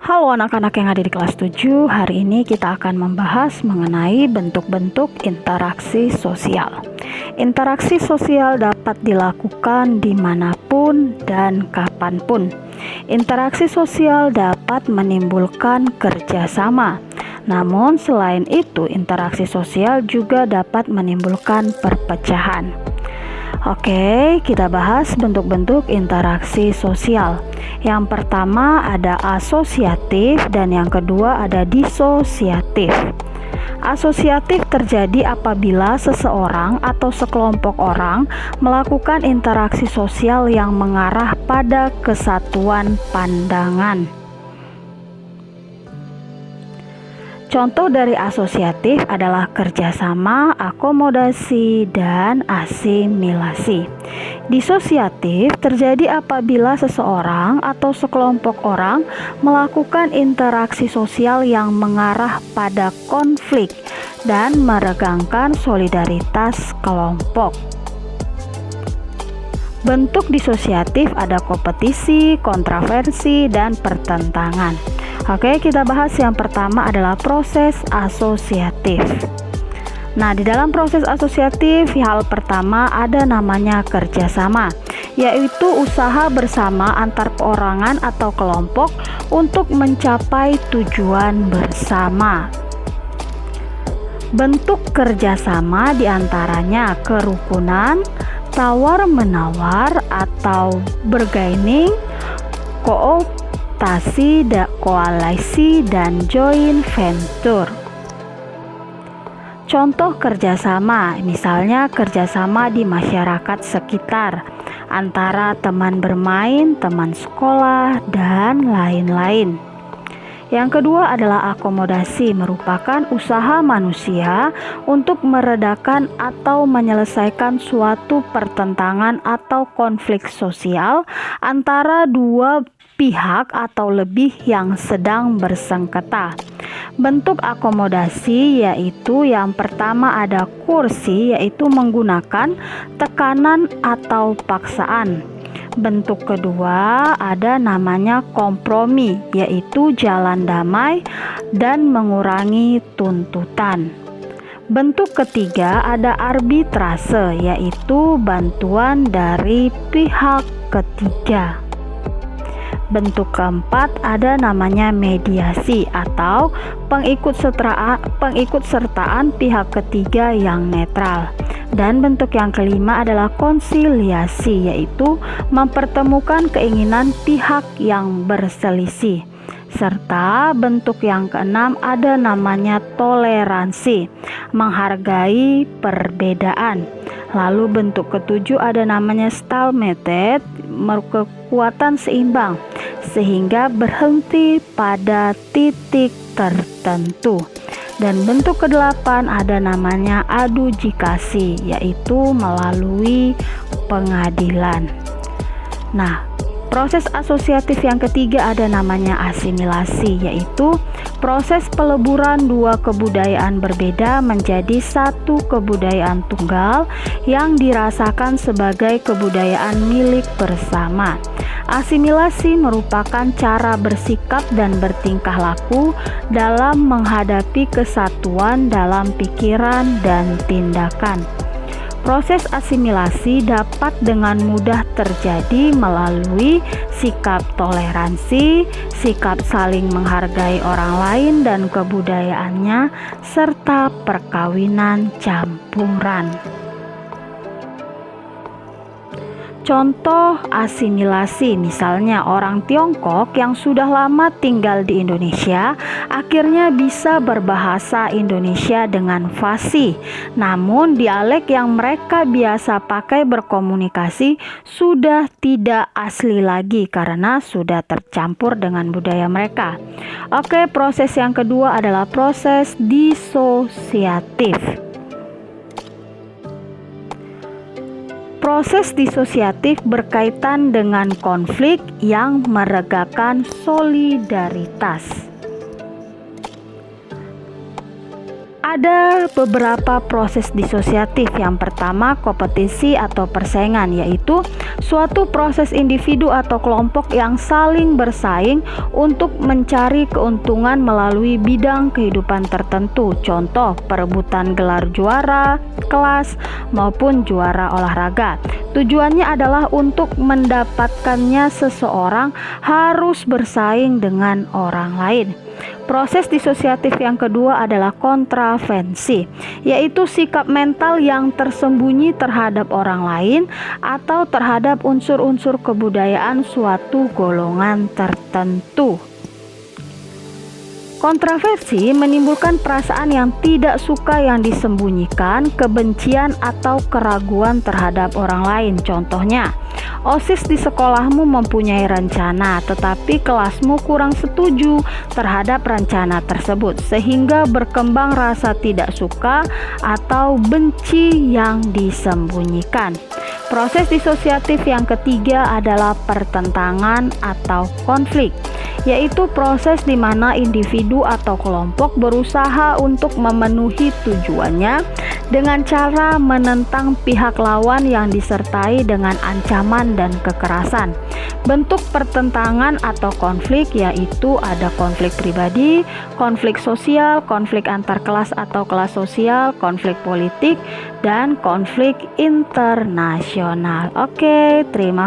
Halo anak-anak yang ada di kelas 7. Hari ini kita akan membahas mengenai bentuk-bentuk interaksi sosial. Interaksi sosial dapat dilakukan dimanapun dan kapanpun. Interaksi sosial dapat menimbulkan kerjasama. Namun selain itu, interaksi sosial juga dapat menimbulkan perpecahan. Oke, kita bahas bentuk-bentuk interaksi sosial. Yang pertama ada asosiatif dan yang kedua ada disosiatif. Asosiatif terjadi apabila seseorang atau sekelompok orang melakukan interaksi sosial yang mengarah pada kesatuan pandangan. Contoh dari asosiatif adalah kerjasama, akomodasi, dan asimilasi. Disosiatif terjadi apabila seseorang atau sekelompok orang melakukan interaksi sosial yang mengarah pada konflik dan meregangkan solidaritas kelompok. Bentuk disosiatif ada kompetisi, kontroversi, dan pertentangan. Oke, kita bahas yang pertama adalah proses asosiatif. Nah, di dalam proses asosiatif, hal pertama ada namanya kerjasama, yaitu usaha bersama antar perorangan atau kelompok untuk mencapai tujuan bersama. Bentuk kerjasama diantaranya kerukunan, tawar-menawar atau bergaining, koalisi, dan joint venture. Contoh kerjasama, misalnya kerjasama di masyarakat sekitar, antara teman bermain, teman sekolah, dan lain-lain. Yang kedua adalah akomodasi, merupakan usaha manusia untuk meredakan atau menyelesaikan suatu pertentangan atau konflik sosial antara dua pihak atau lebih yang sedang bersengketa. Bentuk akomodasi yaitu yang pertama ada kursi, yaitu menggunakan tekanan atau paksaan. Bentuk kedua ada namanya kompromi, yaitu jalan damai dan mengurangi tuntutan. Bentuk ketiga ada arbitrase, yaitu bantuan dari pihak ketiga. Bentuk keempat ada namanya mediasi atau pengikutsertaan pihak ketiga yang netral. Dan bentuk yang kelima adalah konsiliasi, yaitu mempertemukan keinginan pihak yang berselisih. Serta bentuk yang keenam ada namanya toleransi, menghargai perbedaan. Lalu bentuk ketujuh ada namanya stalemate, kekuatan seimbang, sehingga berhenti pada titik tertentu. Dan bentuk kedelapan ada namanya adjudikasi, yaitu melalui pengadilan. Nah, proses asosiatif yang ketiga ada namanya asimilasi, yaitu proses peleburan dua kebudayaan berbeda menjadi satu kebudayaan tunggal yang dirasakan sebagai kebudayaan milik bersama. Asimilasi merupakan cara bersikap dan bertingkah laku dalam menghadapi kesatuan dalam pikiran dan tindakan. Proses asimilasi dapat dengan mudah terjadi melalui sikap toleransi, sikap saling menghargai orang lain dan kebudayaannya, serta perkawinan campuran. Contoh asimilasi, misalnya orang Tiongkok yang sudah lama tinggal di Indonesia akhirnya bisa berbahasa Indonesia dengan fasih. Namun dialek yang mereka biasa pakai berkomunikasi sudah tidak asli lagi karena sudah tercampur dengan budaya mereka. Oke, proses yang kedua adalah proses disosiatif. Proses disosiatif berkaitan dengan konflik yang meregakan solidaritas. Ada beberapa proses disosiatif. Yang pertama, kompetisi atau persaingan, yaitu suatu proses individu atau kelompok yang saling bersaing untuk mencari keuntungan melalui bidang kehidupan tertentu. Contoh, perebutan gelar juara kelas maupun juara olahraga. Tujuannya adalah untuk mendapatkannya seseorang harus bersaing dengan orang lain. Proses disosiatif yang kedua adalah kontravensi, yaitu sikap mental yang tersembunyi terhadap orang lain atau terhadap unsur-unsur kebudayaan suatu golongan tertentu. Kontraversi menimbulkan perasaan yang tidak suka yang disembunyikan, kebencian atau keraguan terhadap orang lain. Contohnya, OSIS di sekolahmu mempunyai rencana, tetapi kelasmu kurang setuju terhadap rencana tersebut, sehingga berkembang rasa tidak suka atau benci yang disembunyikan. Proses disosiatif yang ketiga adalah pertentangan atau konflik, yaitu proses di mana individu atau kelompok berusaha untuk memenuhi tujuannya dengan cara menentang pihak lawan yang disertai dengan ancaman dan kekerasan. Bentuk pertentangan atau konflik yaitu ada konflik pribadi, konflik sosial, konflik antar kelas atau kelas sosial, konflik politik, dan konflik internasional. Oke, terima kasih.